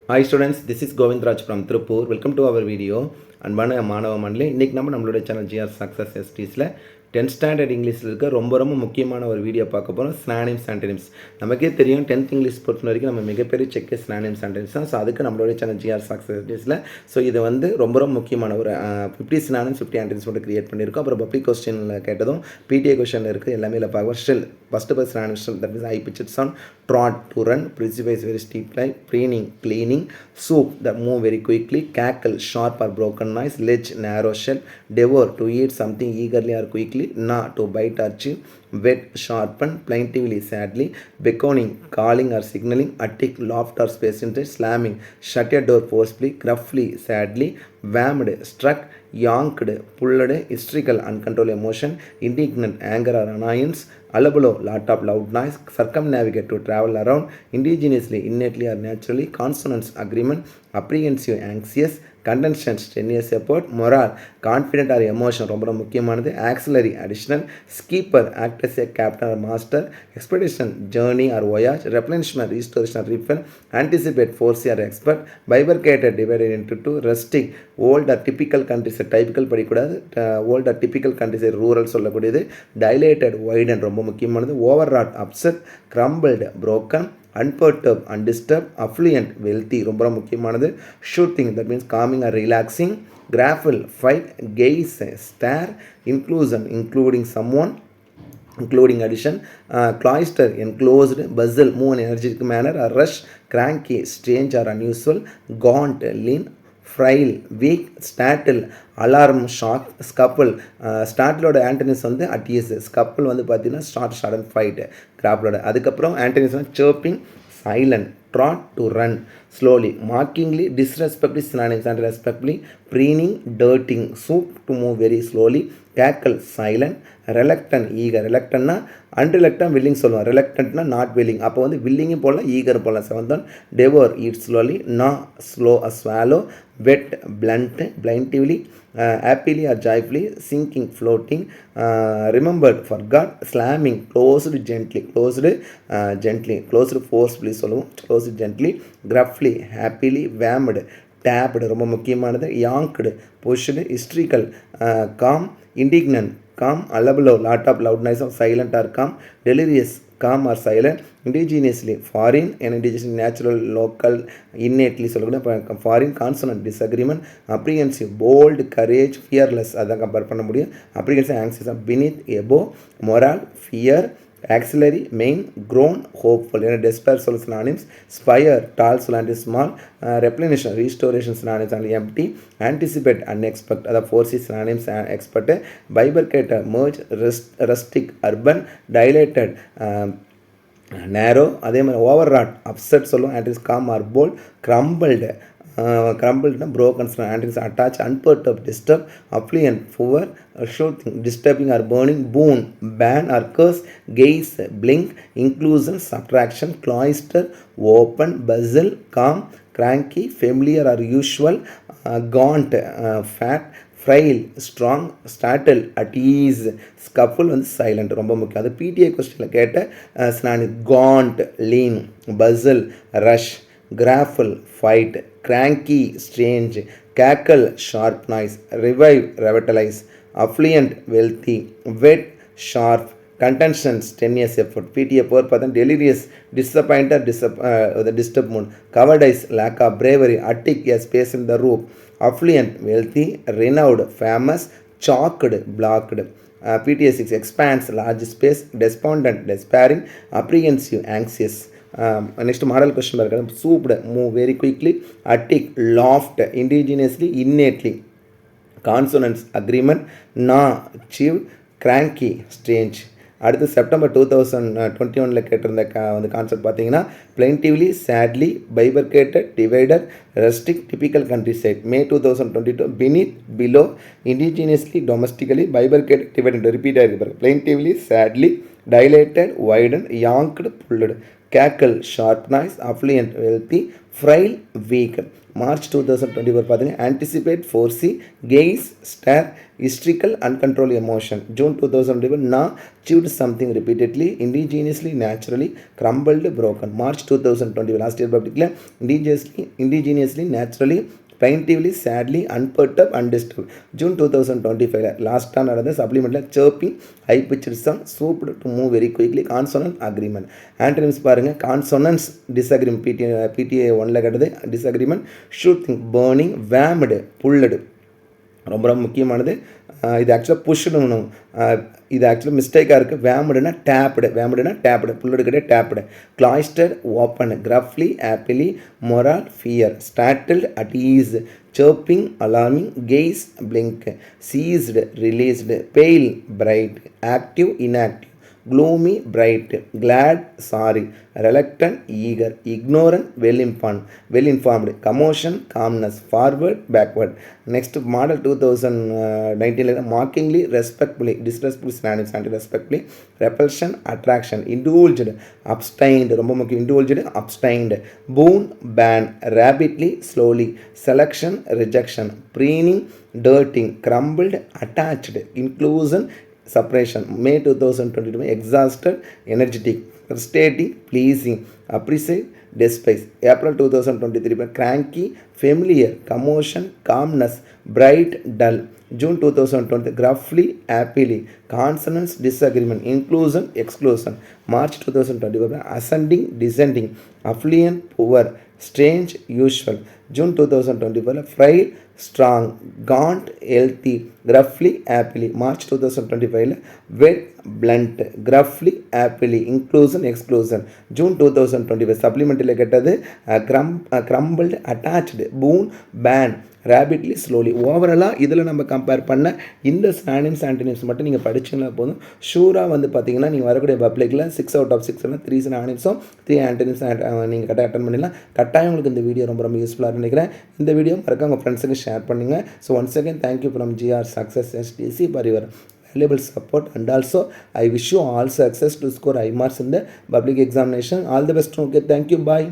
Hi students, this is Govind Raj from Tirupur. Welcome to our video. அன்பான மாணவ மண்டலே, இன்றைக்கி நம்மளுடைய சேனல் ஜிஆர் சக்ஸஸ் எஸ்டிஸில் 10th ஸ்டாண்டர்ட் இங்கிலீஷில் இருக்க ரொம்ப முக்கியமான ஒரு வீடியோ பார்க்க போகிறோம். Synonyms antonyms. நமக்கே தெரியும் 10th இங்கிலீஷ் பொறுத்த வரைக்கும் நம்ம மிகப்பெரிய செக் ஸ்னானிம்ஸ் ஆண்டனிம்ஸ் தான். ஸோ அதுக்கு நம்மளுடைய சேனல் ஜிஆர் சக்ஸஸ் எஸ்டிஸில் ஸோ இது வந்து ரொம்ப முக்கியமான ஒரு 50 ஸ்னானிம்ஸ் 50 ஆண்டனிம்ஸ் மட்டும் கிரியேட் பண்ணியிருக்கோம். அப்புறம் பப்ளிக் கொஸ்டினில் கேட்டதும் பிடிஏ கொஸ்டின் இருக்குது, எல்லாமே இல்லை பார்க்க. Still first bus synonyms, that means high pitched sound, trot to run, precipitates very steep climb, preening, cleaning, swoop that move very quickly, cackle sharp or broken noise, ledge narrow shell, devour to eat something eagerly or quickly, gnaw to bite or chew, wet sharpen, plaintively sadly, beckoning calling or signaling, attic laughed or space inside, slamming shut a door forcefully, gruffly sadly, whammed struck, yanked pulled, hysterical uncontrolled emotion, indignant anger or annoyance, alabalo lot of loud noise, circumnavigate to travel around, indigenously innately or naturally, consonants agreement, apprehensive anxious, contention strenuous effort, moral confident or emotion ரொம்ப முக்கியமானது, auxiliary additional, skipper act as a captain or master, expedition journey or voyage, replenishment restoration or refill, anticipate foresee or expert, bifurcated divided into two, rustic old or typical countries typical படிக்கூடாது, old or typical countries rural சொல்லக்கூடியது, dilated widen ரொம்ப முக்கியமானது, overwrought upset, crumbled broken, unperturbed undisturbed, affluent wealthy ரொம்ப முக்கியமானது, shooting that means calming or relaxing, grapple fight, gaze stare, inclusion including someone including addition, cloister enclosed, bustle move in energetic manner, or rush cranky strange or unusual, gaunt lean, frail weak, startle alarm shock, scuffle. ஸ்டார்ட்டிலோட antonyms வந்து at ease, ஸ்கப்பிள் வந்து பார்த்தீங்கன்னா start sudden fight கிராப்பிலோட. அதுக்கப்புறம் Anthony's வந்து chirping silent, trot to run slowly, mockingly disrespectfully synonyms and respectfully, preening dirtying, swoop to move very slowly, cackle silent, reluctant eager. reluctantனா unreluctant willing சொல்லுவோம், ரிலக்டன்ட்னா not willing. அப்போ வந்து வில்லிங்கும் போடலாம், ஈகர் போடலாம். Seventh one devour eat slowly, நா slow swallow, whet blunt plaintively, happily or joyfully, sinking floating, remembered forgot, slamming closed gently, closed forcefully சொல்லுவோம், closed gently, gruffly happily, whammed tapped ரொம்ப முக்கியமானது, yanked pushed, hysterical calm, indignant calm, alabalo lot of loud noise of silent or calm, delirious calm or silent, indigenously foreign and indigenously natural local innately சொல்லக்கூடிய foreign, consonant disagreement, apprehensive bold, courage, fearless அதான் compare பண்ண முடியும். apprehensive anxious, beneath above, moral fear, auxiliary main, groan hopeful. ஏன்னா despair சொல்ல synonyms, spire tall slant small, replenishment restoration synonyms and empty, anticipate unexpected அதாவது foresee synonyms and expert, bifurcate merge, rustic urban, dilated narrow. அதே மாதிரி overwrought upset சொல்லுவோம், antonyms calm or bold, crumbled கிரம்பிள்டுனா brokens, antonyms attach, unperturbed disturb, affluent poor, soothing disturbing or burning, boon bane or curse, gaze blink, inclusion subtraction, cloistered open, bustle calm, cranky familiar or usual, gaunt fat, frail strong, startle at ease, scuffle வந்து silent ரொம்ப முக்கியம். அது பிடிஐ கொஸ்டினில் கேட்ட synonym, gaunt lean, bustle rush, grapple fight, cranky strange, cackle sharp noise, revive ரெவட்டலைஸ், அஃப்ளியண்ட் wealthy, whet sharp, contentions tenuous effort. பிடிஏ போர் பார்த்தா delirious disappointed disturb moon, cowardice lack of bravery, attic a space in the roof, affluent wealthy, renowned famous, chalked blocked. PTA 6 expands large space, despondent despairing, apprehensive anxious. Next model question இருக்குது, swooped move very quickly, attic laughed, indigenously innately, consonants agreement, gnaw achieved, cranky strange. அடுத்து September 2021 கேட்டிருந்த வந்து concept பார்த்தீங்கன்னா plaintively sadly, bifurcated divider, rustic typical country side. May 2022 beneath below, indigenously domestically, bifurcated divided ரிப்பீட்டாக இருக்கு பாருங்க. Plaintively sadly, dilated widen, yanked pulled, cackle, sharp noise, affluent, wealthy, frail, weak. March 2024 பார்த்தீங்கன்னா anticipate, foresee, gaze, stare, hysterical, uncontrolled emotion. June 2024 நான் achieved something repeatedly, indigenously, naturally, crumbled, broken. March 2020 last year பப்ளிக்கில் indigenously, naturally, plaintively, sadly, unperturbed, undisturbed. June 2025 லாஸ்ட்டாக நடந்த சப்ளிமெண்ட்டில் chirping, high pitched sound, souped to move very quickly, consonant, agreement. Antonyms பாருங்கள், consonants disagreement PTA 1ல் கட்டது disagreement, shooting, burning, வேம்டு, புல்லடு. ரொம்ப ரொம்ப முக்கியமானது. இது ஆக்சுவலாக புஷ்னும் இது ஆக்சுவலாக மிஸ்டேக்காக இருக்குது. வேம்டுனா டேப்டு, புல்லடு கிடையாது tapped. Cloistered, open, gruffly, affably, morale, fear, startled, at ease, chirping, alarming, gaze, blink, seized, released, pale, bright, active, inactive, gloomy, bright, glad, sorry, reluctant, eager, ignorant, well-informed, commotion, calmness, forward, backward. Next model 2019 mockingly, respectfully, disrespectfully, anti-respectfully, repulsion, attraction, indulged, abstained, ரொம்ப முக்கியம், indulged, abstained, boon, ban, rapidly, slowly, selection, rejection, preening, dirting, crumbled, attached, inclusion, separation. May 2022 exhausted, energetic, frustrating, pleasing, appreciate, despise. April 2023 cranky, familiar, commotion, calmness, bright, dull. June 2020 gruffly, happily, consonants, disagreement, inclusion, exclusion. March 2024 ascending, descending, affluent, poor, strange, usual. June 2024 frail, strong, gaunt, healthy, gruffly, happily. March 2025 wet, blunt, gruffly, happily, inclusion, exclusion. June 2025 supplementary கெட்டது crumbled, attached, boon, ban, rapidly, slowly. ஓவராலாக இதில் நம்ம compare பண்ண இந்த synonyms antonyms மட்டும் நீங்கள் படிச்சிங்கன்னா போதும். ஷூராக வந்து பார்த்தீங்கன்னா நீங்கள் வரக்கூடிய பப்ளிக்கில் 6 out of 6 3 சினானிம்ஸும் 3 ஆன்டனிம்ஸ் நீங்கள் கரெக்டாக அட்டன் பண்ணிடலாம். கட்டாயம் உங்களுக்கு இந்த வீடியோ ரொம்ப ரொம்ப யூஸ்ஃபுல்லாக நினைக்கிறேன். இந்த வீடியோ மறக்காம உங்கள் ஃப்ரெண்ட்ஸுக்கு ஷேர் பண்ணுங்கள். So once again thank you from GR Success STC for your valuable support, and also I wish you all success to score high marks in the public examination. All the best. Okay, thank you. Bye.